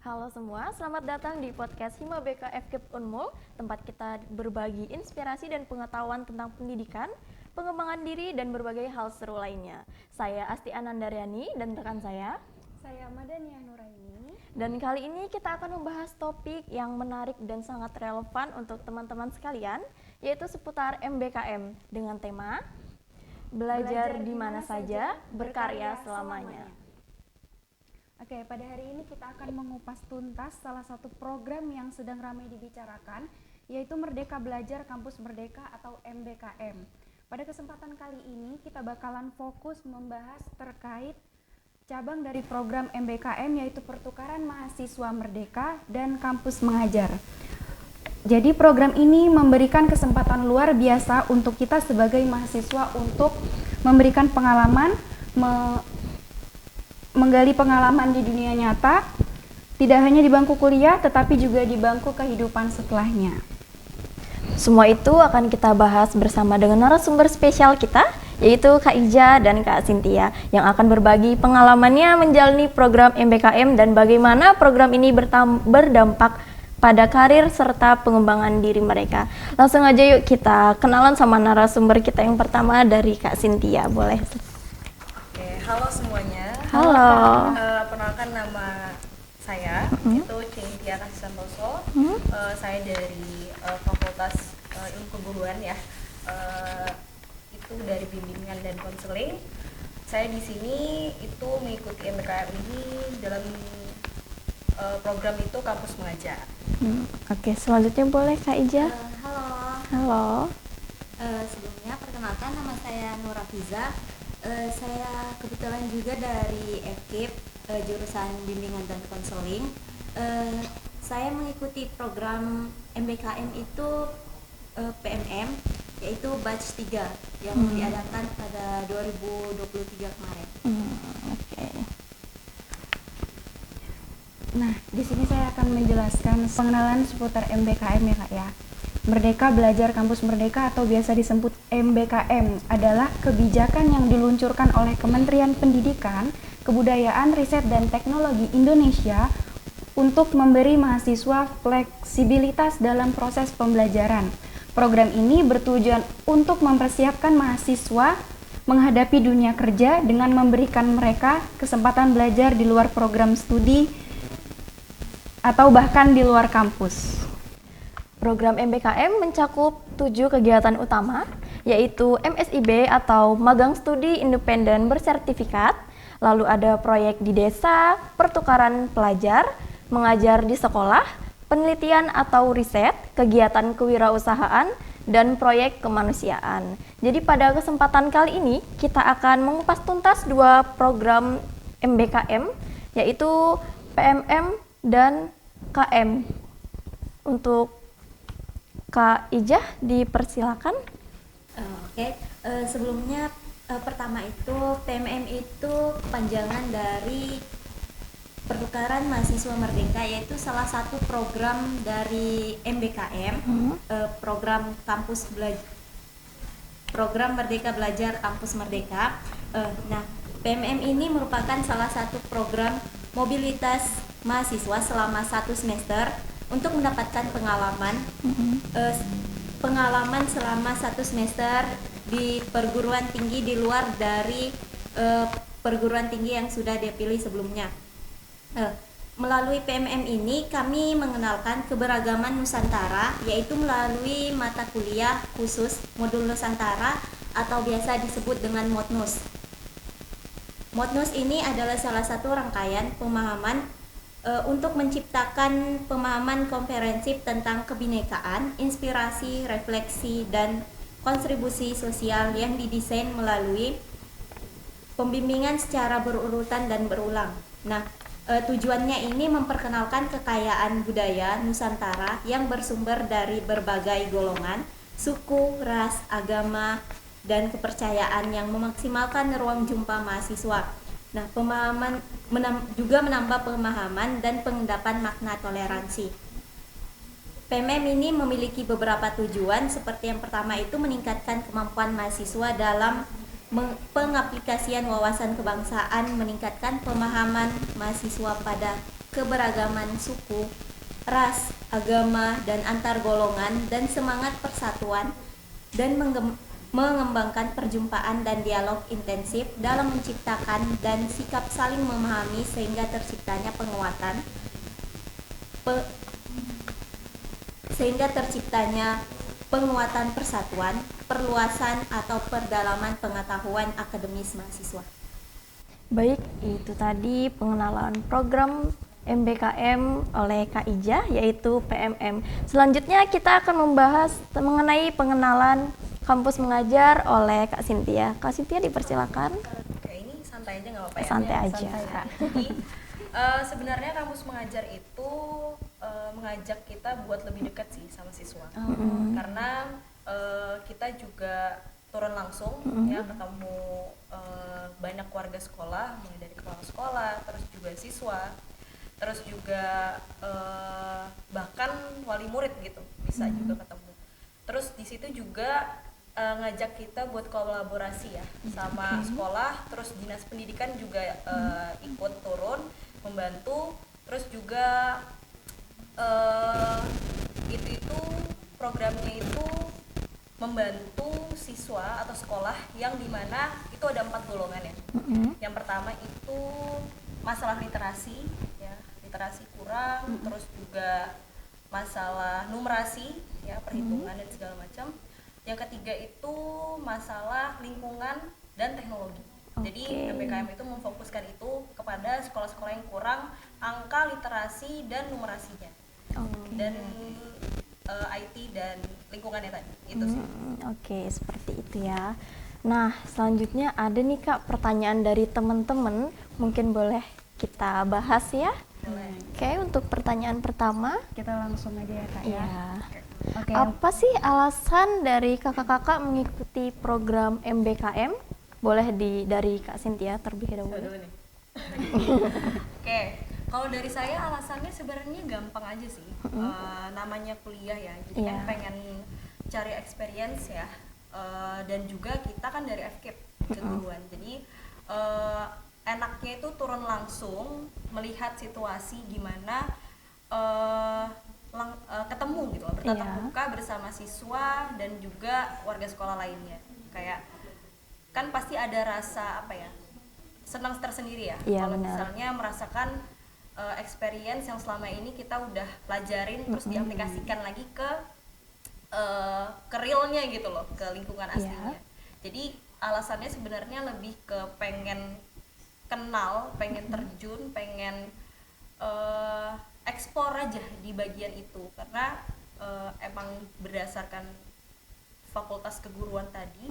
Halo semua, selamat datang di podcast Hima BK FKIP Unmul, tempat kita berbagi inspirasi dan pengetahuan tentang pendidikan, pengembangan diri, dan berbagai hal seru lainnya. Saya Asti Anandaryani dan rekan saya Madania Nuraini. Dan kali ini kita akan membahas topik yang menarik dan sangat relevan untuk teman-teman sekalian, yaitu seputar MBKM dengan tema Belajar di mana saja, berkarya selamanya. Oke, pada hari ini kita akan mengupas tuntas salah satu program yang sedang ramai dibicarakan, yaitu Merdeka Belajar Kampus Merdeka atau MBKM. Pada kesempatan kali ini kita bakalan fokus membahas terkait cabang dari program MBKM, yaitu Pertukaran Mahasiswa Merdeka dan Kampus Mengajar. Jadi program ini memberikan kesempatan luar biasa untuk kita sebagai mahasiswa untuk memberikan pengalaman, menggali pengalaman di dunia nyata, tidak hanya di bangku kuliah tetapi juga di bangku kehidupan setelahnya. Semua itu akan kita bahas bersama dengan narasumber spesial kita, yaitu Kak Ija dan Kak Cynthia, yang akan berbagi pengalamannya menjalani program MBKM dan bagaimana program ini berdampak pada karir serta pengembangan diri mereka. Langsung aja yuk kita kenalan sama narasumber kita yang pertama dari Kak Cynthia, boleh? Oke, halo semuanya. Halo. Perkenalkan nama saya, itu Cynthia Kasih Santoso. Saya dari Fakultas Ilmu Keguruan ya. Itu dari bimbingan dan konseling. Saya di sini itu mengikuti MBKM ini dalam program itu Kampus Mengajar. Oke, selanjutnya boleh Kak Ija. Halo. Halo. Sebelumnya perkenalkan nama saya Nur Rafiza. Saya kebetulan juga dari FKIP, jurusan bimbingan dan konseling. Saya mengikuti program MBKM itu PMM, yaitu batch 3 yang diadakan pada 2023 kemarin. Oke. Nah, di sini saya akan menjelaskan pengenalan seputar MBKM ya Kak ya. Merdeka Belajar Kampus Merdeka atau biasa disebut MBKM adalah kebijakan yang diluncurkan oleh Kementerian Pendidikan, Kebudayaan, Riset, dan Teknologi Indonesia untuk memberi mahasiswa fleksibilitas dalam proses pembelajaran. Program ini bertujuan untuk mempersiapkan mahasiswa menghadapi dunia kerja dengan memberikan mereka kesempatan belajar di luar program studi atau bahkan di luar kampus. Program MBKM mencakup 7 kegiatan utama, yaitu MSIB atau Magang Studi Independen Bersertifikat, lalu ada proyek di desa, pertukaran pelajar, mengajar di sekolah, penelitian atau riset, kegiatan kewirausahaan, dan proyek kemanusiaan. Jadi pada kesempatan kali ini kita akan mengupas tuntas 2 program MBKM, yaitu PMM dan KM. Untuk Kak Ijah dipersilakan. Oke. Sebelumnya pertama itu PMM itu kepanjangan dari Pertukaran Mahasiswa Merdeka, yaitu salah satu program dari MBKM, program Merdeka Belajar Kampus Merdeka. Nah, PMM ini merupakan salah satu program mobilitas mahasiswa selama 1 semester untuk mendapatkan pengalaman selama 1 semester di perguruan tinggi di luar dari perguruan tinggi yang sudah dipilih sebelumnya. Melalui PMM ini kami mengenalkan keberagaman Nusantara, yaitu melalui mata kuliah khusus modul Nusantara atau biasa disebut dengan MODNUS. MODNUS ini adalah salah satu rangkaian pemahaman untuk menciptakan pemahaman komprehensif tentang kebinekaan, inspirasi, refleksi, dan kontribusi sosial yang didesain melalui pembimbingan secara berurutan dan berulang. Nah, tujuannya ini memperkenalkan kekayaan budaya Nusantara yang bersumber dari berbagai golongan, suku, ras, agama, dan kepercayaan yang memaksimalkan ruang jumpa mahasiswa. Nah, pemahaman juga menambah pemahaman dan pengendapan makna toleransi. PMM ini memiliki beberapa tujuan, seperti yang pertama itu meningkatkan kemampuan mahasiswa dalam pengaplikasian wawasan kebangsaan, meningkatkan pemahaman mahasiswa pada keberagaman suku, ras, agama, dan antar golongan, dan semangat persatuan, dan mengembangkan perjumpaan dan dialog intensif dalam menciptakan dan sikap saling memahami sehingga terciptanya penguatan persatuan, perluasan atau perdalaman pengetahuan akademis mahasiswa. Baik, itu tadi pengenalan program MBKM oleh Kak Ijah, yaitu PMM. Selanjutnya kita akan membahas mengenai pengenalan kampus mengajar oleh Kak Cynthia. Kak Cynthia dipersilakan. Oke, ini santai aja nggak apa-apa ya? Santai aja. Santai, Kak. Jadi sebenarnya kampus mengajar itu mengajak kita buat lebih dekat sih sama siswa, karena kita juga turun langsung ya, ketemu banyak warga sekolah, mulai dari kepala sekolah, terus juga siswa, terus juga bahkan wali murid gitu bisa juga ketemu. Terus di situ juga ngajak kita buat kolaborasi ya sama sekolah, terus dinas pendidikan juga ikut turun membantu, terus juga itu programnya itu membantu siswa atau sekolah yang dimana itu ada 4 golongan ya. Yang pertama itu masalah literasi ya, literasi kurang, terus juga masalah numerasi ya, perhitungan dan segala macam. Yang ketiga itu masalah lingkungan dan teknologi. Jadi MBKM itu memfokuskan itu kepada sekolah-sekolah yang kurang angka literasi dan numerasinya. Dan IT dan lingkungannya tadi itu sih. Oke, seperti itu ya. Nah, selanjutnya ada nih Kak pertanyaan dari teman-teman, mungkin boleh kita bahas ya. Oke, untuk pertanyaan pertama, Kita langsung aja ya, Kak ya. ya. Oke. Apa sih alasan dari kakak-kakak mengikuti program MBKM? Boleh dari Kak Cynthia terlebih dahulu. Nih. Oke, kalau dari saya alasannya sebenarnya gampang aja sih. Namanya kuliah ya, jadi kan pengen cari experience ya. Dan juga kita kan dari FKIP keguruan, jadi enaknya itu turun langsung melihat situasi gimana ketemu gitu loh, bertatap muka bersama siswa dan juga warga sekolah lainnya. Kayak kan pasti ada rasa apa ya, senang tersendiri ya kalau misalnya merasakan experience yang selama ini kita udah pelajarin terus diaplikasikan lagi ke realnya gitu loh, ke lingkungan aslinya. Jadi alasannya sebenarnya lebih ke pengen kenal, pengen terjun, pengen eksplor aja di bagian itu, karena emang berdasarkan fakultas keguruan tadi,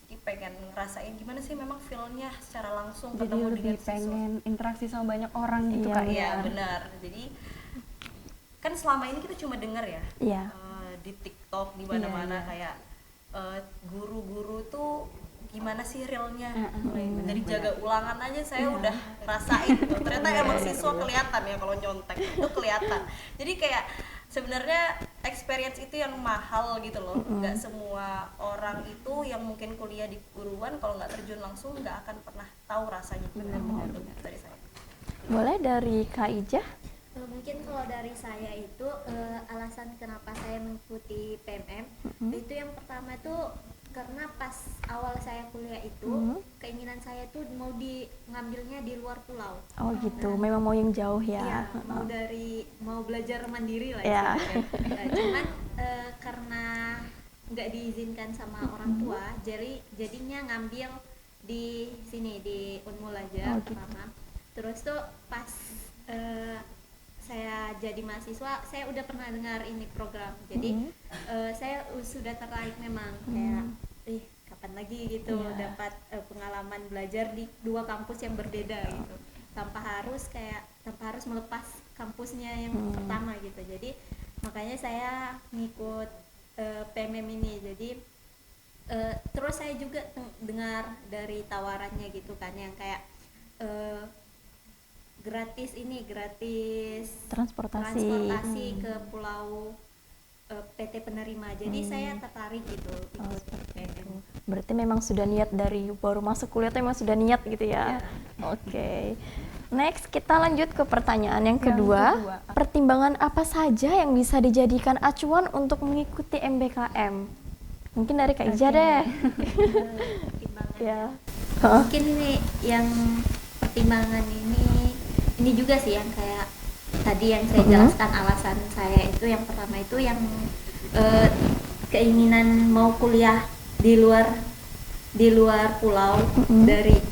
jadi pengen ngerasain gimana sih memang feel-nya secara langsung Jadi ketemu lebih dengan siswa. pengen interaksi sama banyak orang gitu, Kak Iya ya. benar. Jadi kan selama ini kita cuma dengar ya, di TikTok di mana-mana kayak guru-guru tuh gimana sih realnya. Dari jaga ulangan aja saya udah rasain tuh. Ternyata emang siswa kelihatan ya kalau nyontek itu kelihatan. Jadi kayak sebenarnya experience itu yang mahal gitu loh. Nggak semua orang itu yang mungkin kuliah di guruan kalau nggak terjun langsung nggak akan pernah tahu rasanya. Benar dari saya. Boleh dari Kak Ijah? Mungkin kalau dari saya itu alasan kenapa saya mengikuti PMM itu yang pertama itu karena pas awal saya kuliah itu keinginan saya tuh ngambilnya di luar pulau. Oh gitu, memang mau yang jauh Iya, ya. mau belajar mandiri lah Ya. cuman karena nggak diizinkan sama orang tua, jadinya ngambil di sini di Unmul aja pertama. Terus tuh pas saya jadi mahasiswa, saya udah pernah dengar ini program, jadi saya sudah tertarik memang kayak kapan lagi gitu dapat pengalaman belajar di 2 kampus yang berbeda gitu, tanpa harus melepas kampusnya yang pertama gitu. Jadi makanya saya ngikut PMM ini. Jadi terus saya juga dengar dari tawarannya gitu kan, yang kayak gratis transportasi ke pulau PT penerima. Jadi saya tertarik gitu ikut PMM. Berarti memang sudah niat dari baru masuk kuliah tuh memang sudah niat gitu ya. Oke. Next, kita lanjut ke pertanyaan yang Yang kedua. kedua. Pertimbangan apa saja yang bisa dijadikan acuan untuk mengikuti MBKM? Mungkin dari Kak Ija deh. Pertimbangan. Ya. Mungkin nih yang pertimbangan ini juga sih yang kayak tadi yang saya jelaskan alasan saya itu yang pertama itu yang keinginan mau kuliah di luar pulau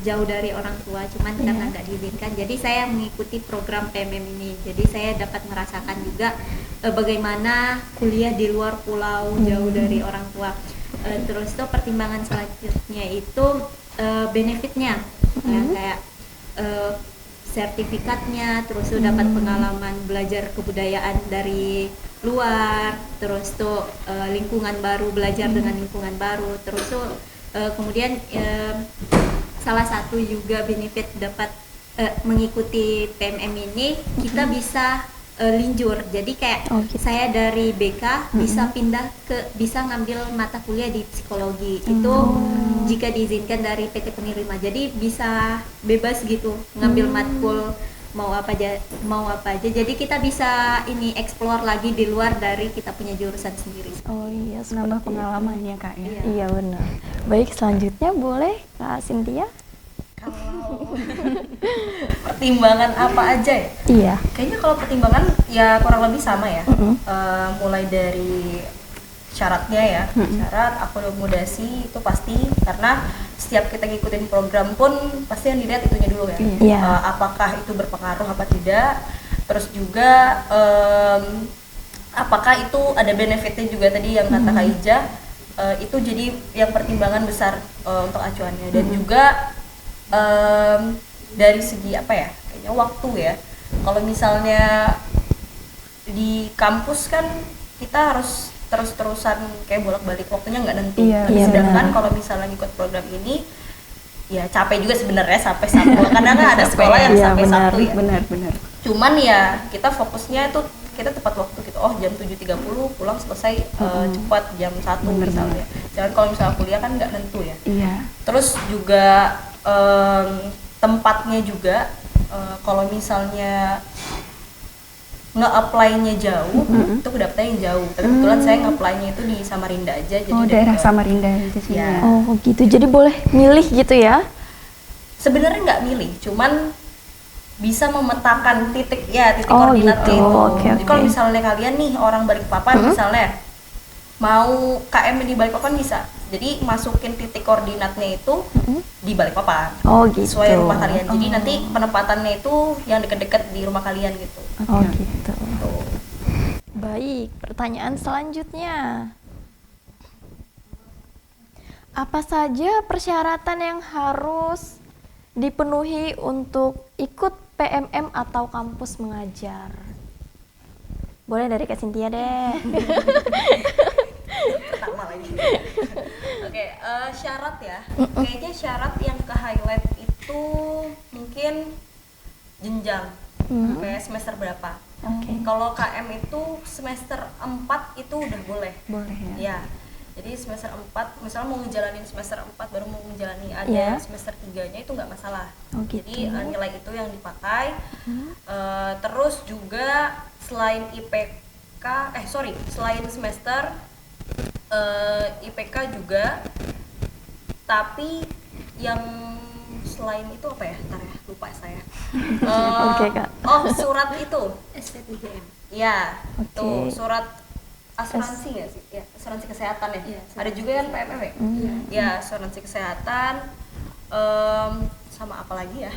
jauh dari orang tua, cuman karena nggak diizinkan, jadi saya mengikuti program PMM ini. Jadi saya dapat merasakan juga bagaimana kuliah di luar pulau jauh dari orang tua. Terus tuh pertimbangan selanjutnya itu benefitnya, yang kayak sertifikatnya, terus tuh dapat pengalaman belajar kebudayaan dari luar, terus tuh lingkungan baru, belajar dengan lingkungan baru, terus tuh kemudian salah satu juga benefit dapat mengikuti PMM ini, kita bisa linjur. Jadi kayak saya dari BK bisa ngambil mata kuliah di psikologi. Itu jika diizinkan dari PT Penirima. Jadi bisa bebas gitu ngambil matkul mau apa aja. Jadi kita bisa explore lagi di luar dari kita punya jurusan sendiri. Oh iya, Nambah seperti pengalaman ya Kak ya. Iya. Iya benar. Baik, selanjutnya boleh Kak Cynthia? Kalau pertimbangan apa aja ya? Iya. Kayaknya kalau pertimbangan ya kurang lebih sama ya. Mulai dari syaratnya ya, syarat akomodasi itu pasti, karena setiap kita ngikutin program pun pasti yang dilihat itunya dulu ya. Iya. Apakah itu berpengaruh apa tidak, terus juga apakah itu ada benefitnya juga tadi yang kata Kak Ija, itu jadi yang pertimbangan besar untuk acuannya. Dan juga dari segi apa ya, kayaknya waktu ya, kalau misalnya di kampus kan kita harus terus-terusan kayak bolak-balik, waktunya nggak nentu. Iya, Tapi iya, sedangkan benar. kalau misalnya ikut program ini ya capek juga sebenarnya sampai Sabtu, karena kan ada sekolah yang Iya, sampai benar, Sabtu ya. Benar-benar. Cuman ya kita fokusnya itu kita tepat waktu gitu, oh jam 7.30 pulang selesai cepat jam 1 misalnya. Jangan kalau misalnya kuliah kan nggak nentu ya. Iya. Terus juga tempatnya juga, kalau misalnya nge-apply-nya jauh, itu kedapatnya yang jauh. Tapi kebetulan saya nge-apply-nya itu di Samarinda aja, jadi Oh, udah daerah deket. Samarinda itu sih. Ya. Oh gitu, jadi boleh milih gitu ya? Sebenarnya nggak milih, cuman bisa memetakan titik Oh, koordinatnya gitu. itu. Oke, Jadi oke. kalau misalnya kalian nih orang Balikpapan misalnya mau KM di Balikpapan bisa. Jadi masukin titik koordinatnya itu di Balikpapan. Oh gitu. Sesuai rumah kalian. Jadi nanti penempatannya itu yang deket-deket di rumah kalian gitu. Oh gitu. Tuh. Baik, pertanyaan selanjutnya. Apa saja persyaratan yang harus dipenuhi untuk ikut PMM atau kampus mengajar? Boleh dari Kak Cynthia deh. Pertama lagi. Oke, syarat ya. Kayaknya syarat yang ke highlight itu mungkin jenjang. Sampai semester berapa? Oke. Kalau KM itu semester 4 itu udah boleh. Boleh ya. Ya. Jadi semester 4, misalnya mau ngejalanin semester 4 baru mau menjalani ada Iya. semester 3-nya itu nggak masalah. Oh, gitu. Jadi nilai itu yang dipakai. Terus juga selain selain semester IPK juga, tapi yang selain itu apa ya? Ntar ya, lupa saya. Oke, Kak. Oh, surat itu. SPTJM. Ya, Oke. tuh surat asuransi nggak sih? Ya, asuransi kesehatan ya. Iya, Ada juga kan PMM ya? Ya, asuransi kesehatan. Sama apa lagi ya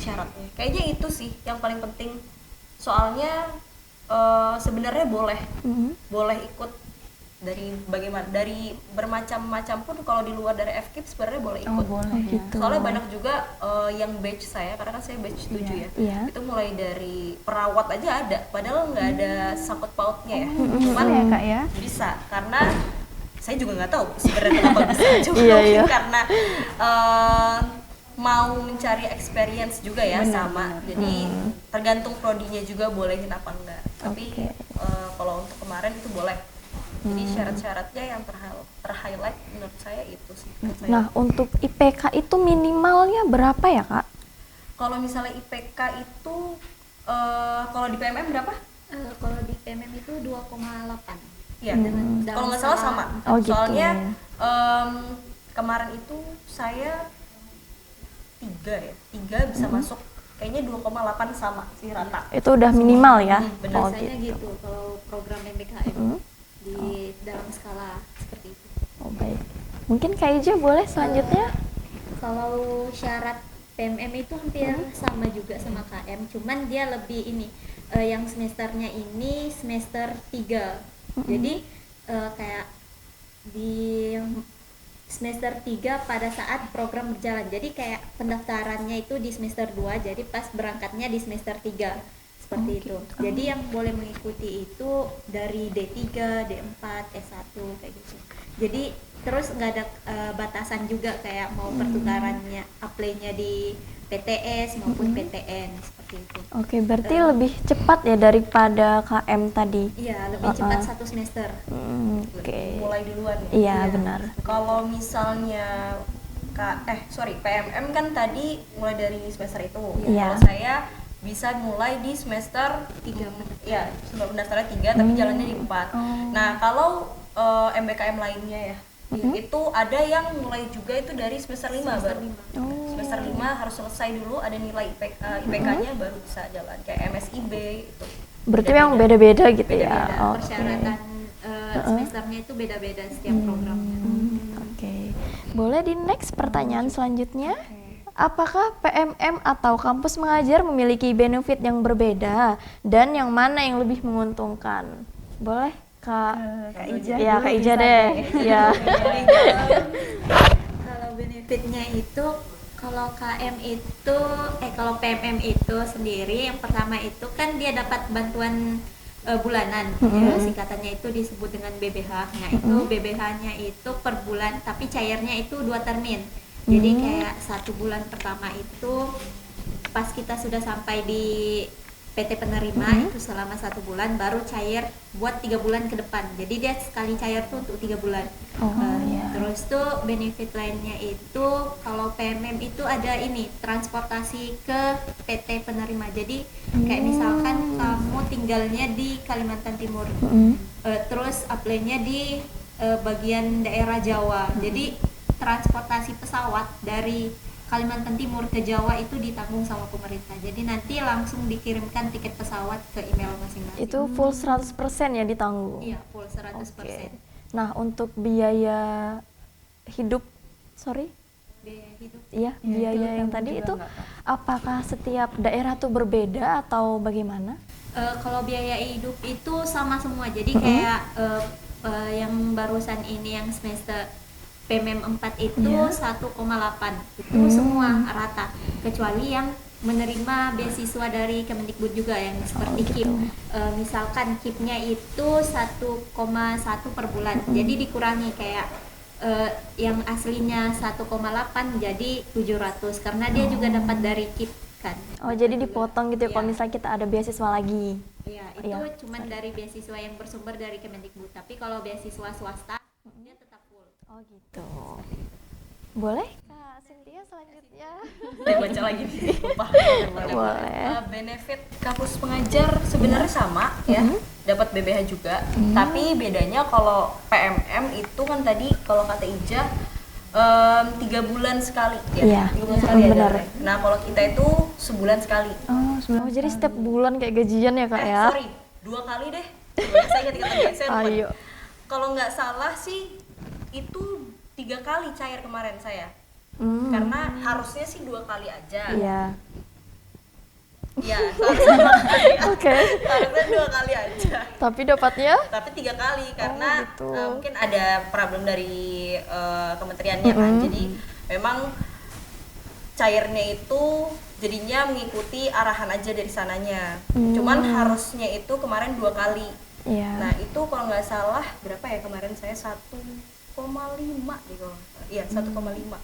syaratnya? Kayaknya itu sih yang paling penting. Soalnya sebenarnya boleh ikut dari bermacam-macam pun, kalau di luar dari FKIP sebenarnya boleh ikut. boleh Oh ya. gitu. Soalnya banyak juga yang batch saya, karena kan saya batch 7 ya. Iya. Itu mulai dari perawat aja ada, padahal nggak ada sangkut pautnya ya. Cuman ya Kak ya. Bisa, karena saya juga nggak tahu sebenarnya kenapa bisa. Cuma Iya, mungkin iya. karena mau mencari experience juga ya. Sama. Jadi tergantung prodinya juga bolehin apa enggak. Tapi Oke. kalau untuk kemarin itu boleh. Jadi syarat-syaratnya yang terhighlight menurut saya itu sih. menurut saya. Nah, untuk IPK itu minimalnya berapa ya, Kak? Kalau misalnya IPK itu kalau di PMM berapa? Kalau di PMM itu 2,8. Iya. Dalam Kalau nggak salah sama. Oh, gitu. Soalnya kemarin itu saya 3 bisa masuk. Kayaknya 2,8 sama sih rata. Itu udah minimal ya. Benar. Oh Biasanya gitu. gitu kalau program MBKM di dalam skala seperti itu. Oh baik. Mungkin Kak Ija boleh selanjutnya. Kalau syarat PMM itu hampir sama juga sama KM, cuman dia lebih ini yang semesternya ini semester 3. Jadi kayak di semester 3 pada saat program berjalan. Jadi kayak pendaftarannya itu di semester 2, jadi pas berangkatnya di semester 3. Seperti itu. Jadi yang boleh mengikuti itu dari D3, D4, S1 kayak gitu. Jadi terus nggak ada batasan juga kayak mau pertukarannya apply-nya di PTS maupun PTN seperti itu. Oke, berarti lebih cepat ya daripada KM tadi. Iya, lebih cepat 1 semester. Oke. Mulai duluan ya. Iya, benar. Kalau misalnya PMM kan tadi mulai dari semester itu. Iya. Kalau saya bisa mulai di semester 3. Ya, pendaftaran 3 tapi jalannya di 4. Nah, kalau MBKM lainnya ya, itu ada yang mulai juga itu dari semester 5 baru. Semester 5 harus selesai dulu, ada nilai IPK-nya baru bisa jalan kayak MSIB itu. Berarti memang beda-beda gitu ya. Beda-beda. Oke. Persyaratan semesternya itu beda-beda setiap programnya. Oke. Boleh di next pertanyaan selanjutnya? Apakah PMM atau kampus mengajar memiliki benefit yang berbeda dan yang mana yang lebih menguntungkan? Boleh Kak Ija ya, dulu Kak Ija bisa deh. Ya. Kalau benefitnya itu kalau KM itu kalau PMM itu sendiri yang pertama itu kan dia dapat bantuan bulanan, ya, singkatannya itu disebut dengan BBH. Nah itu BBH-nya itu per bulan tapi cairnya itu 2 termin. Jadi kayak 1 bulan pertama itu pas kita sudah sampai di PT penerima itu selama 1 bulan baru cair buat 3 bulan ke depan. Jadi dia sekali cair tuh untuk 3 bulan. Terus tuh benefit lainnya itu kalau PMM itu ada ini transportasi ke PT penerima. Jadi kayak misalkan kamu tinggalnya di Kalimantan Timur, terus apply-nya di bagian daerah Jawa. Jadi transportasi pesawat dari Kalimantan Timur ke Jawa itu ditanggung sama pemerintah. Jadi nanti langsung dikirimkan tiket pesawat ke email masing-masing. Itu full 100% ya ditanggung? Iya, full 100%. Oke. Nah, untuk biaya hidup, Biaya hidup. iya, biaya yang tadi itu apakah setiap daerah tuh berbeda atau bagaimana? Kalau biaya hidup itu sama semua. Jadi kayak yang barusan ini yang semester PMM 4 itu 1,8 itu semua rata kecuali yang menerima beasiswa dari Kemendikbud juga yang seperti KIP. Misalkan KIP-nya itu 1,1 per bulan. Jadi dikurangi kayak yang aslinya 1,8 jadi 700 karena dia juga dapat dari KIP kan. Oh, jadi dipotong gitu ya kalau Iya. misalnya kita ada beasiswa lagi. Iya, itu cuman dari beasiswa yang bersumber dari Kemendikbud. Tapi kalau beasiswa swasta dia tetap full. Oh, gitu. Boleh Kak Cynthia selanjutnya? Saya baca lagi nih. Lupa. Boleh. Benefit kampus pengajar sebenarnya sama ya, dapat BBH juga. Tapi bedanya kalau PMM itu kan tadi kalau kata Ija 3 bulan sekali ya. Iya. 3 bulan sekali ada. Benar. Nah kalau kita itu sebulan sekali. Oh, jadi setiap bulan kayak gajian ya Kak ya? Sorry, 2 kali deh. Saya ingat-ingat saya lupa. Ayo. Kalau nggak salah sih itu 3 kali cair kemarin saya. Karena harusnya sih 2 kali aja. Iya. Iya, Oke. harusnya 2 kali aja. Tapi dapatnya? Tapi 3 kali karena gitu. mungkin ada problem dari kementeriannya kan. Jadi memang cairnya itu jadinya mengikuti arahan aja dari sananya. Cuman harusnya itu kemarin 2 kali. Iya. Nah itu kalau nggak salah berapa ya kemarin saya 1,5 deh kalau nggak salah. Iya 1,5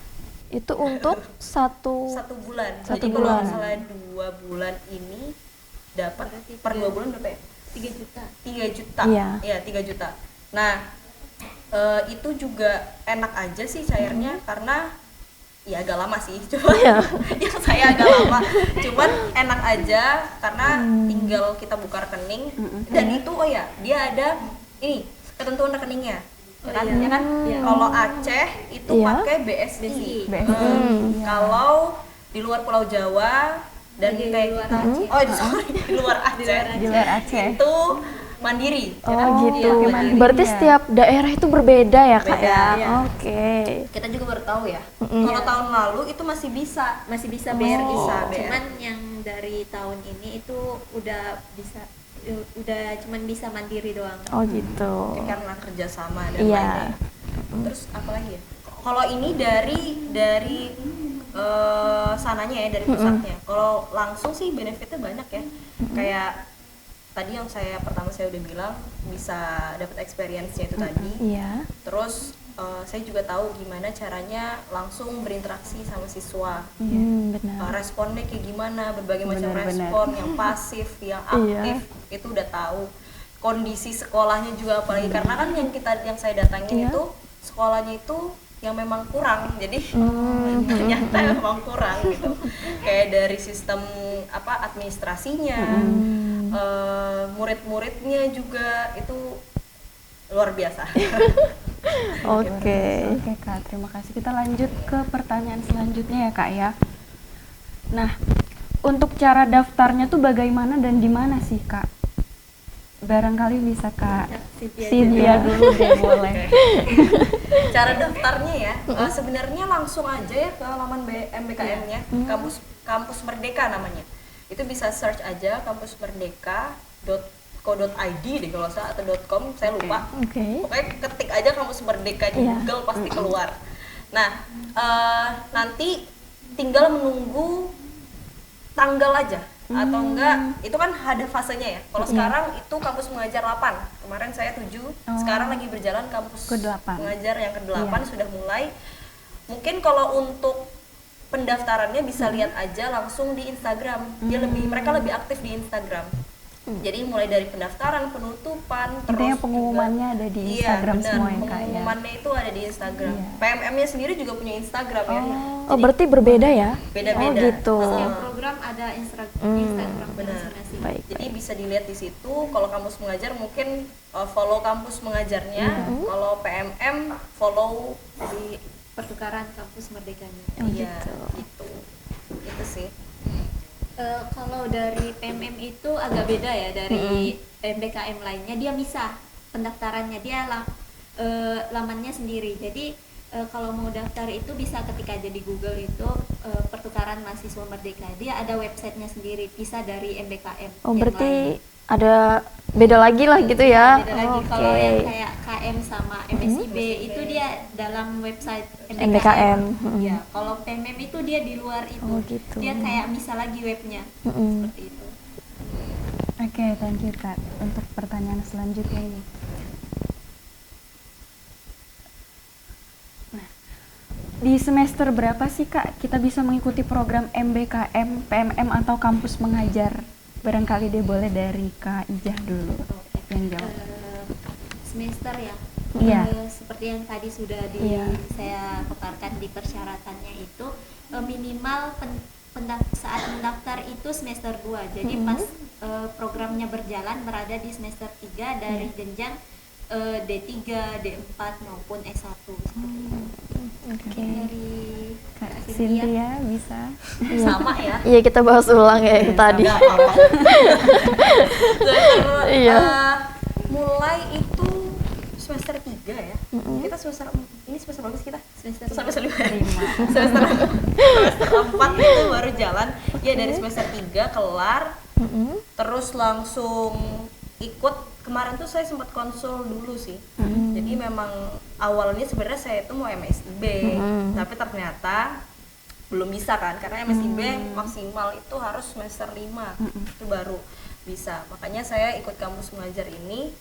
Itu untuk satu 1 bulan. Satu Jadi kalau bulan. nggak salah 2 bulan ini dapat per 2 bulan berapa ya? 3 juta. 3 juta. Iya. Iya 3 juta. Nah itu juga enak aja sih cairnya karena ya agak lama sih, cuma Iya. yang saya agak lama, cuman enak aja karena tinggal kita buka rekening dan itu dia ada ini ketentuan rekeningnya. Ya kan kalau Aceh itu Iya. pakai BSI. BSI. Kalau di luar Pulau Jawa dan Di kayak luar kita, Aceh. sorry, di luar Aceh, Di luar Aceh. itu mandiri. Oh ya kan? gitu. Iya, mandiri. Berarti ya. setiap daerah itu berbeda ya Kak Beda, ya? iya. Oke. Kita juga baru tahu ya. Kalau tahun lalu itu masih bisa. masih bisa BRI, Bisa, BRI. cuman yang dari tahun ini itu udah bisa, udah cuman bisa mandiri doang. Oh gitu. Mungkin karena kerjasama dan Iya. lainnya. Terus apa lagi ya? Kalau ini dari sananya ya, dari pusatnya. Kalau langsung sih benefitnya banyak ya. Kayak tadi yang pertama saya udah bilang bisa dapat experience-nya itu tadi. Iya. Terus saya juga tahu gimana caranya langsung berinteraksi sama siswa. Benar. Responnya kayak gimana, berbagai macam Benar-benar. respon, yang pasif, yang Iya. aktif, itu udah tahu. Kondisi sekolahnya juga apalagi karena kan yang saya datangin Iya. itu sekolahnya itu yang memang kurang, jadi ternyata memang kurang gitu. Kayak dari sistem administrasinya, murid-muridnya juga itu luar biasa. Oke. Oke Kak, terima kasih. Kita lanjut ke pertanyaan selanjutnya ya Kak ya. Nah, untuk cara daftarnya tuh bagaimana dan di mana sih Kak? Barangkali bisa Kak Cynthia dulu deh boleh. Cara daftarnya ya, sebenarnya langsung aja ya ke halaman MBKM-nya, Kampus Merdeka namanya. Itu bisa search aja kampusmerdeka.co.id deh kalau salah, atau .com, saya lupa. Oke. Pokoknya ketik aja Kampus Merdeka di Iya. Google pasti keluar. Nah, nanti tinggal menunggu tanggal aja atau enggak, itu kan ada fasenya ya. Kalau sekarang itu kampus mengajar 8, kemarin saya 7, sekarang lagi berjalan kampus Ke-8. mengajar yang ke-8 sudah mulai. Mungkin kalau untuk pendaftarannya bisa lihat aja langsung di Instagram. Mereka lebih aktif di Instagram. Jadi mulai dari pendaftaran, penutupan, Intinya terus pengumumannya juga, ada di iya, Instagram benar, semua ya Kak ya. pengumumannya itu ada di Instagram. Iya. PMM-nya sendiri juga punya Instagram ya. Oh berarti berbeda ya? Beda-beda. Oh gitu. Setiap program ada Instagram Benar. masing-masing. Baik. Jadi bisa dilihat di situ. Kalau kampus mengajar mungkin follow kampus mengajarnya. Kalau PMM follow Di pertukaran kampus merdekanya. iya gitu. Itu sih. Kalau dari PMM itu agak beda ya dari MBKM lainnya. Dia misah pendaftarannya, dia lamannya sendiri. Jadi kalau mau daftar itu bisa ketik aja di Google itu pertukaran mahasiswa merdeka. Dia ada websitenya sendiri, bisa dari MBKM. Oh yang berarti lain. ada beda lagi lah gitu ya? Beda lagi. Oke. Kalau yang kayak KM sama MSIB itu dia dalam website MBKM. Ya, kalau PMM itu dia di luar itu. Oh, gitu. Dia kayak misal lagi webnya. Mm-mm. Seperti itu. Oke, thank you Kak. Untuk pertanyaan selanjutnya ini. Nah, di semester berapa sih Kak kita bisa mengikuti program MBKM, PMM atau kampus mengajar? Barangkali deh boleh dari Kak Ijah dulu yang jawab. Semester ya. Iya. Seperti yang tadi sudah Iya. saya paparkan di persyaratannya itu minimal saat mendaftar itu semester 2. Jadi pas programnya berjalan berada di semester 3 dari jenjang D3, D4 maupun S1 seperti itu. Oke. Dari Kak Cynthia. Cynthia bisa? Sama ya. Iya kita bahas ulang ya yang tadi. Nggak apa-apa. Semester, Iya. Mulai itu semester 3 ya. Kita ini semester berapa sih kita? Semester 5. semester 4 itu baru jalan. Ya dari semester 3 kelar. Terus langsung ikut. Kemarin tuh saya sempat konsul dulu sih. Jadi memang awalnya sebenarnya saya itu mau MSIB, tapi ternyata belum bisa kan, karena MSIB maksimal itu harus semester 5 itu baru bisa. Makanya saya ikut kampus mengajar ini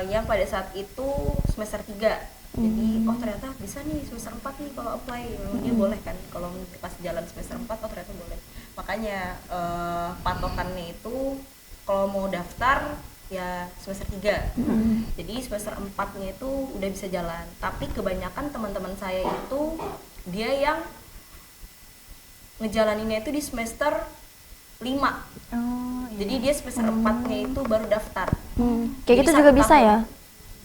yang pada saat itu semester 3. Jadi ternyata bisa nih semester 4 nih kalau apply. Memang dia boleh kan kalau pas jalan semester 4 ternyata boleh. Makanya patokannya itu kalau mau daftar ya semester 3. Jadi semester 4-nya itu udah bisa jalan. Tapi kebanyakan teman-teman saya itu dia yang ngejalaninnya itu di semester 5. Oh, iya. Jadi dia semester 4-nya itu baru daftar. Kayak Jadi gitu 1 juga bisa tahun. ya?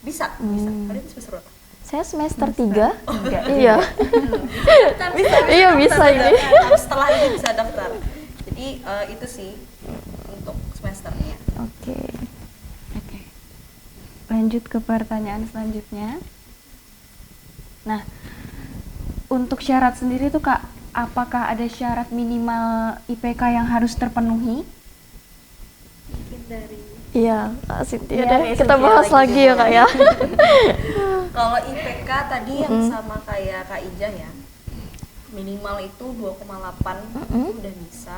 Bisa, bisa. Kalian semester berapa? Saya semester 3. Tiga. Iya. Iya bisa ini. Setelah ini bisa daftar. Jadi itu sih untuk semesternya. Oke. Oke. Lanjut ke pertanyaan selanjutnya. Nah, untuk syarat sendiri tuh Kak, apakah ada syarat minimal IPK yang harus terpenuhi? Mungkin dari Iya, Kak Cynthia Iya, deh. Kak Kita Cynthia bahas lagi lagi ya Kak ya. Kalau IPK tadi yang sama kayak Kak Ija ya, minimal itu 2,8 itu udah bisa.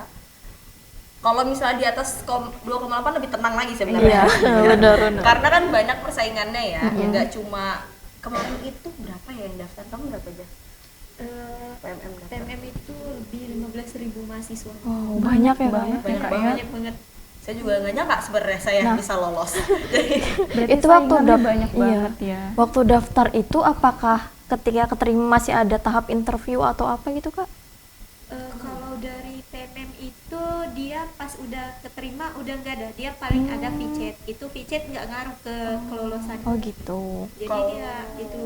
Kalau misalnya di atas 2,8 lebih tenang lagi sebenarnya. Iya, benar. Karena kan banyak persaingannya ya, ya nggak cuma kemarin itu berapa ya yang daftar, kamu berapa aja? PMM daftar. PMM itu lebih 15.000 mahasiswa. Oh, banyak ya Kak ya. banget. Banyak Kak, banget. ya. Banyak banget. Saya juga nggak nyangka sebenarnya saya bisa lolos. Berarti Itu waktu saingannya banyak iya. banget ya. Waktu daftar itu apakah ketika keterima masih ada tahap interview atau apa gitu Kak? Kalau dari PMM itu dia pas udah keterima udah nggak ada, dia paling ada VCET. Itu VCET nggak ngaruh ke kelolosan. Oh gitu. Jadi Kalau- dia itu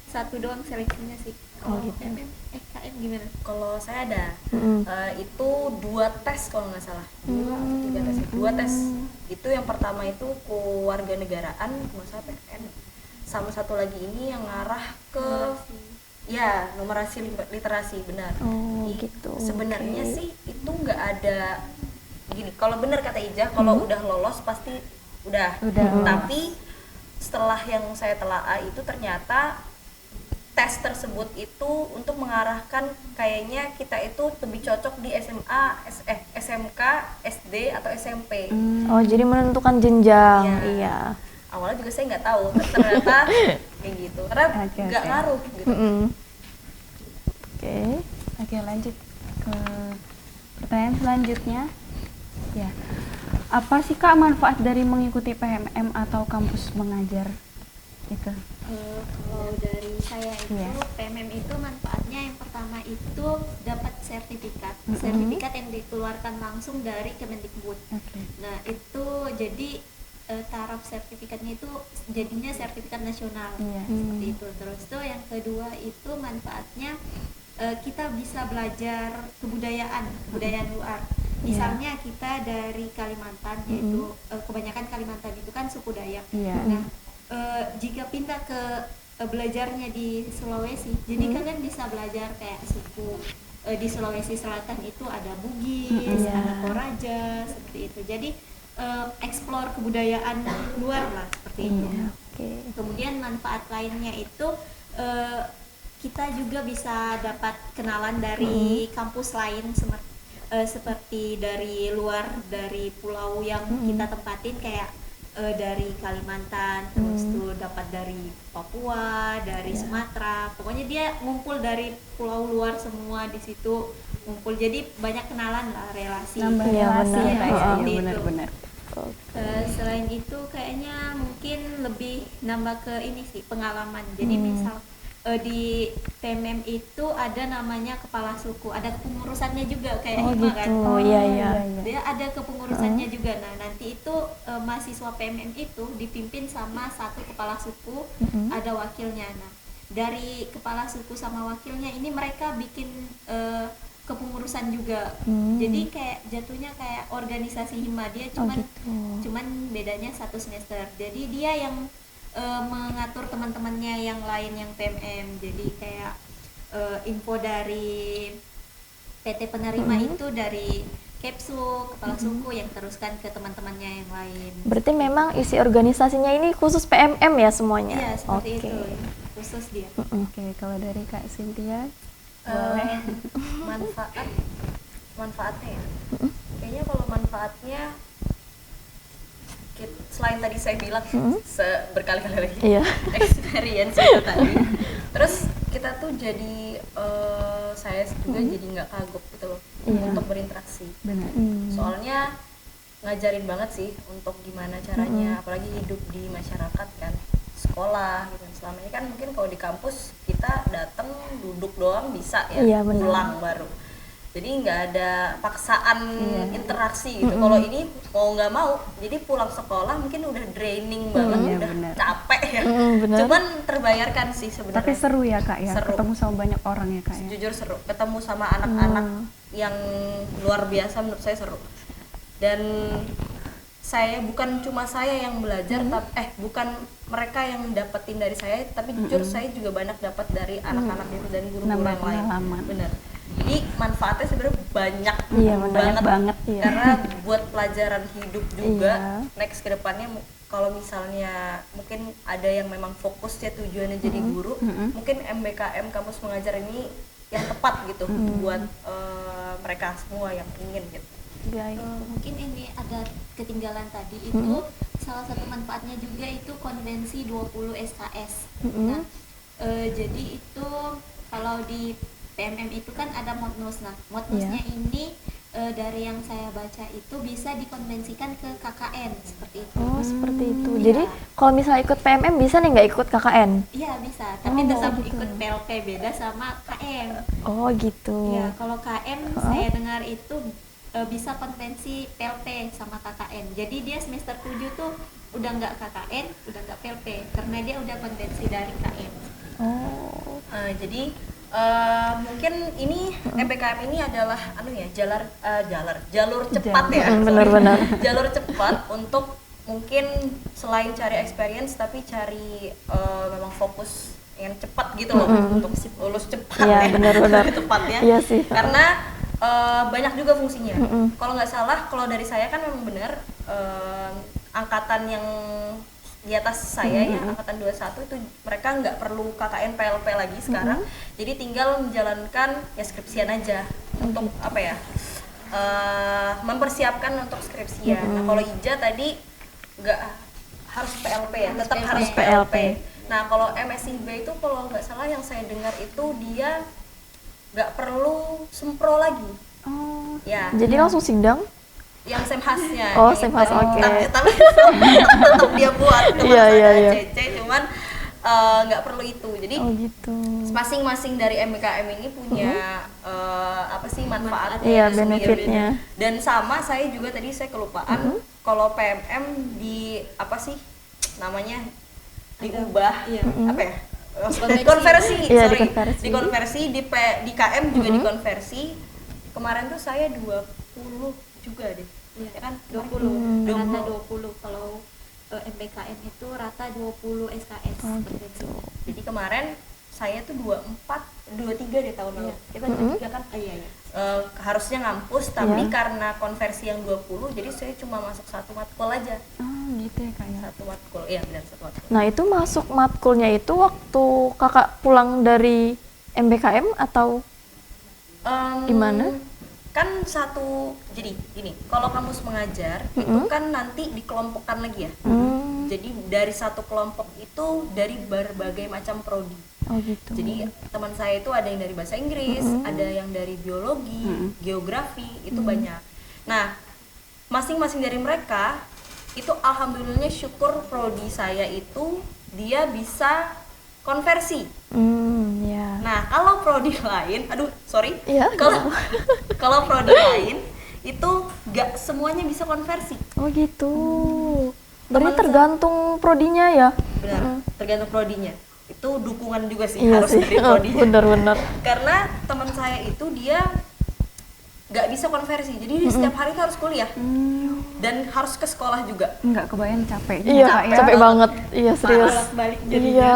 satu doang seleksinya sih. Oh, Kalau gitu. PMM, KM gimana? Kalau saya ada Mm-mm. itu 2 tes kalau nggak salah, 2 atau 3 tes, 2 tes. Itu yang pertama itu kewarganegaraan, nggak salah PN. Sama satu lagi ini yang ngarah ke ya numerasi literasi benar. Oh, I- gitu. Sebenarnya Oke. sih itu nggak ada gini. Kalau benar kata Ija, kalau udah lolos pasti udah. Tapi setelah yang saya telaah itu ternyata tes tersebut itu untuk mengarahkan kayaknya kita itu lebih cocok di SMA, SMK, SD atau SMP. Oh, jadi menentukan jenjang. Iya. Iya. Awalnya juga saya nggak tahu, ternyata kayak gitu. Karena Oke, nggak oke. ngaruh gitu. Mm-mm. Oke. Oke, lanjut ke pertanyaan selanjutnya. Ya. Apa sih Kak manfaat dari mengikuti PMM atau kampus mengajar? Itu. Kalau dari saya itu Iya. PMM itu manfaatnya yang pertama itu dapat sertifikat, sertifikat yang dikeluarkan langsung dari Kemendikbud. Oke. Nah itu jadi taraf sertifikatnya itu jadinya sertifikat nasional, Iya. seperti itu. Terus tuh yang kedua itu manfaatnya kita bisa belajar kebudayaan luar. Misalnya kita dari Kalimantan, yaitu kebanyakan Kalimantan itu kan suku Dayak. Iya. Nah jika pindah ke belajarnya di Sulawesi, jadi kalian bisa belajar kayak suku di Sulawesi Selatan itu ada Bugis, Iya. ada Toraja, seperti itu. Jadi explore kebudayaan luar lah seperti itu. Iya. Oke. Kemudian manfaat lainnya itu kita juga bisa dapat kenalan dari kampus lain seperti dari luar, dari pulau yang kita tempatin kayak dari Kalimantan, terus tuh dapat dari Papua, dari Sumatera. Pokoknya dia ngumpul dari pulau luar semua di situ ngumpul. Jadi banyak kenalan lah, relasi. Nambah Iya, relasi benar. ya, Kak, ya. Iya, Iya, itu. benar-benar. Selain itu kayaknya mungkin lebih nambah ke ini sih, pengalaman. Jadi misal di PMM itu ada namanya kepala suku, ada kepengurusannya juga kayak Oh Hima gitu. kan. Iya, iya. Dia ada kepengurusannya juga. Nah nanti itu mahasiswa PMM itu dipimpin sama satu kepala suku, ada wakilnya. Nah dari kepala suku sama wakilnya ini mereka bikin kepengurusan juga. Jadi kayak jatuhnya kayak organisasi Hima, dia cuman bedanya 1 semester. Jadi dia yang mengatur teman-temannya yang lain yang PMM. Jadi kayak info dari PT penerima itu dari Kepsu, kepala suku yang teruskan ke teman-temannya yang lain. Berarti memang isi organisasinya ini khusus PMM ya semuanya? Iya seperti Oke. itu, khusus dia. Oke, kalau dari Kak Cynthia, Manfaatnya ya. Kayaknya kalau manfaatnya selain tadi saya bilang berkali-kali lagi Iya. experience itu tadi, terus kita tuh jadi saya juga jadi nggak kagok gitu loh untuk berinteraksi. benar. Soalnya ngajarin banget sih untuk gimana caranya, apalagi hidup di masyarakat kan, sekolah gitu. Selama ini kan mungkin kalau di kampus kita datang duduk doang bisa ya, Iya, benar. pulang baru. jadi nggak ada paksaan interaksi gitu. Kalau ini mau nggak mau, jadi pulang sekolah mungkin udah draining banget, Iya, udah benar. capek ya. benar. Cuman terbayarkan sih sebenarnya. Tapi seru ya Kak ya, Seru. ketemu sama banyak orang ya Kak ya. Jujur seru, ketemu sama anak-anak yang luar biasa, menurut saya seru. Dan saya bukan cuma saya yang belajar, bukan mereka yang dapetin dari saya, tapi jujur saya juga banyak dapat dari anak-anak itu dan guru-guru Nambah yang lain. pengalaman. Bener. Jadi manfaatnya sebenarnya banyak, Iya, banyak banget, iya. Karena buat pelajaran hidup juga. Iya. Next ke depannya kalau misalnya mungkin ada yang memang fokus ya tujuannya jadi guru, mungkin MBKM kampus mengajar ini yang tepat gitu buat mereka semua yang ingin gitu. Baik. Mungkin ini ada ketinggalan tadi itu salah satu manfaatnya juga itu konvensi 20 SKS. Nah, jadi itu kalau di PMM itu kan ada modnus. Nah, modnusnya ini dari yang saya baca itu bisa dikonvensikan ke KKN seperti itu. Oh, seperti itu. Iya. Jadi kalau misalnya ikut PMM bisa nih nggak ikut KKN? Iya bisa, tapi Oh, tetap gitu. ikut PLP, beda sama KM. Oh, gitu. Ya, kalau KM saya dengar itu bisa konvensi PLP sama KKN. Jadi dia semester 7 tuh udah nggak KKN, udah nggak PLP karena dia udah konvensi dari KM. Oh. Jadi mungkin ini MBKM ini adalah jalur cepat ya. Benar-benar. Jalur cepat untuk mungkin selain cari experience tapi cari memang fokus yang cepat gitu loh, untuk lulus cepat Iya, benar-benar. tepatnya. Iya sih. Karena banyak juga fungsinya. Kalau nggak salah, kalau dari saya kan memang benar angkatan yang di atas saya ya, angkatan 21 itu mereka nggak perlu KKN PLP lagi sekarang. Jadi tinggal menjalankan ya skripsian aja untuk apa ya? Mempersiapkan untuk skripsian. Nah, kalau Ija tadi nggak harus PLP ya, tetap harus PLP. Nah, kalau MSIB itu kalau nggak salah yang saya dengar itu dia nggak perlu sempro lagi. Oh, Ya, Jadi langsung sidang? yang semhasnya. Oh, yang semhas, itu. oke. Tapi tetap dia buat teman Iya, saya iya. CC, cuman nggak perlu itu. Jadi Oh, gitu. masing-masing dari MBKM ini punya apa sih manfaatnya Iya, itu sendiri. benefitnya. Dan sama saya juga tadi saya kelupaan kalau PMM di apa sih namanya diubah Iya. apa ya? Dikonversi, Iya, sorry. dikonversi. Dikonversi di KM juga dikonversi. Kemarin tuh saya 20 juga deh. Iya, Ya kan? 20. 20. Rata 20 kalau MBKM itu rata 20 SKS. Oh, seperti gitu. itu. Jadi kemarin saya tuh 23 deh tahun lalu. Kita 23 kan? Iya, iya. Harusnya ngampus, tapi Iya. karena konversi yang 20, jadi saya cuma masuk satu matkul aja. gitu ya Kak ya. Satu matkul, iya benar, satu matkul. Nah, itu masuk matkulnya itu waktu kakak pulang dari MBKM atau gimana? Kan jadi gini, kalau kampus mengajar itu kan nanti dikelompokkan lagi ya. Jadi dari satu kelompok itu dari berbagai macam prodi. Oh, gitu. Jadi teman saya itu ada yang dari bahasa Inggris, ada yang dari biologi, geografi, itu banyak. Nah, masing-masing dari mereka itu alhamdulillahnya syukur prodi saya itu dia bisa konversi. Ya. Nah, kalau prodi lain, Iya, kalau prodi lain itu gak semuanya bisa konversi. Oh, gitu. Berarti Teman tergantung prodinya ya? Benar, tergantung prodinya. Itu dukungan juga sih Iya harus sih. dari prodinya. Bener-bener. Karena teman saya itu dia nggak bisa konversi, jadi dia setiap hari tuh harus kuliah dan harus ke sekolah juga. Nggak kebayang capeknya Iya, Kak ya. capek banget. Iya, serius. Bolak-balik Iya, jadinya.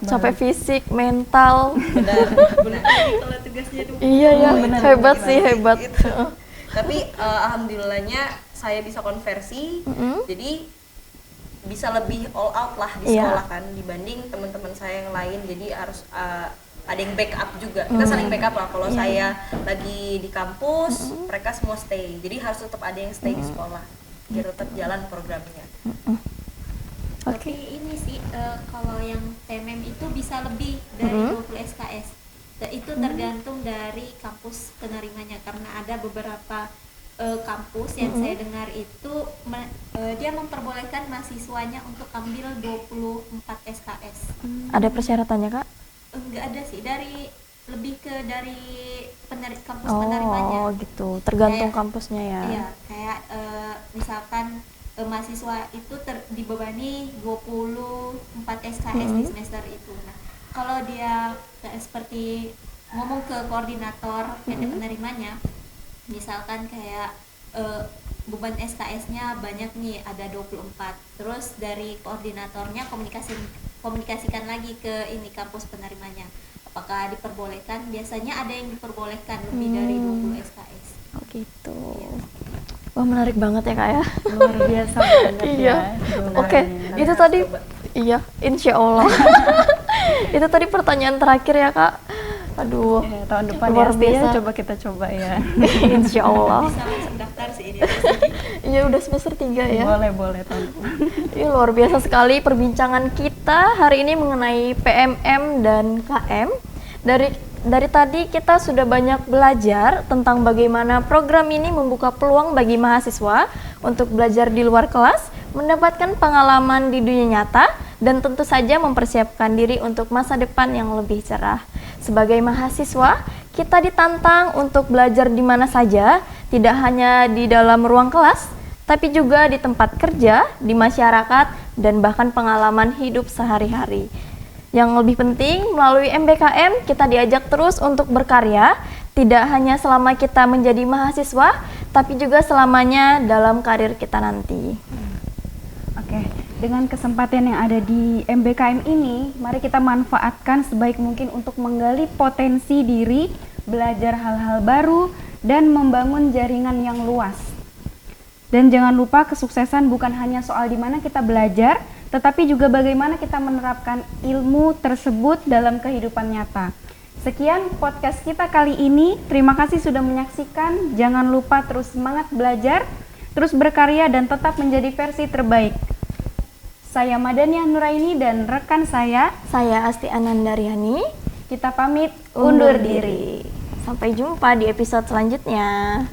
capek fisik, mental. Benar, benar. Kalau tugasnya tuh Iya, ya, bener, hebat gimana sih, sih, hebat. gitu. Tapi alhamdulillahnya saya bisa konversi, jadi bisa lebih all out lah di Iya. sekolah kan dibanding teman-teman saya yang lain. Jadi harus ada yang backup juga. Kita saling backup lah. Kalau saya lagi di kampus, mereka semua stay. Jadi harus tetap ada yang stay di sekolah. Biar tetap jalan programnya. Tapi ini sih kalau yang PMM itu bisa lebih dari 20 SKS. Dan itu tergantung dari kampus penerimanya karena ada beberapa kampus yang saya dengar itu dia memperbolehkan mahasiswanya untuk ambil 24 SKS. Ada persyaratannya, Kak? Enggak ada sih dari lebih ke dari kampus penerimanya. Oh gitu, tergantung Kayak- kampusnya ya. Iya, kayak misalkan mahasiswa itu dibebani 24 SKS di semester itu. Nah, kalau dia seperti ngomong ke koordinator PT penerimanya, misalkan kayak beban SKS-nya banyak nih, ada 24. Terus dari koordinatornya komunikasikan lagi ke ini kampus penerimanya. Apakah diperbolehkan? Biasanya ada yang diperbolehkan lebih dari 20 SKS. Oh gitu. Wah menarik banget ya Kak ya. Luar biasa banget Iya. ya. Oke, itu tadi iya, insya Allah. Itu tadi pertanyaan terakhir ya Kak. Aduh, Ya, tahun depan luar ya, biasa. coba kita coba ya. Insya Allah. Bisa langsung daftar sih ini. Iya udah semester 3 ya. Boleh tahun depan. Iya luar biasa sekali perbincangan kita hari ini mengenai PMM dan KM. Dari tadi kita sudah banyak belajar tentang bagaimana program ini membuka peluang bagi mahasiswa untuk belajar di luar kelas, mendapatkan pengalaman di dunia nyata, dan tentu saja mempersiapkan diri untuk masa depan yang lebih cerah. Sebagai mahasiswa, kita ditantang untuk belajar di mana saja, tidak hanya di dalam ruang kelas, tapi juga di tempat kerja, di masyarakat, dan bahkan pengalaman hidup sehari-hari. Yang lebih penting, melalui MBKM kita diajak terus untuk berkarya, tidak hanya selama kita menjadi mahasiswa, tapi juga selamanya dalam karir kita nanti. Oke, dengan kesempatan yang ada di MBKM ini, mari kita manfaatkan sebaik mungkin untuk menggali potensi diri, belajar hal-hal baru, dan membangun jaringan yang luas. Dan jangan lupa kesuksesan bukan hanya soal di mana kita belajar, tetapi juga bagaimana kita menerapkan ilmu tersebut dalam kehidupan nyata. Sekian podcast kita kali ini. Terima kasih sudah menyaksikan. Jangan lupa terus semangat belajar, terus berkarya, dan tetap menjadi versi terbaik. Saya Madania Nuraini dan rekan saya, Asti Anandariani, kita pamit undur diri. Sampai jumpa di episode selanjutnya.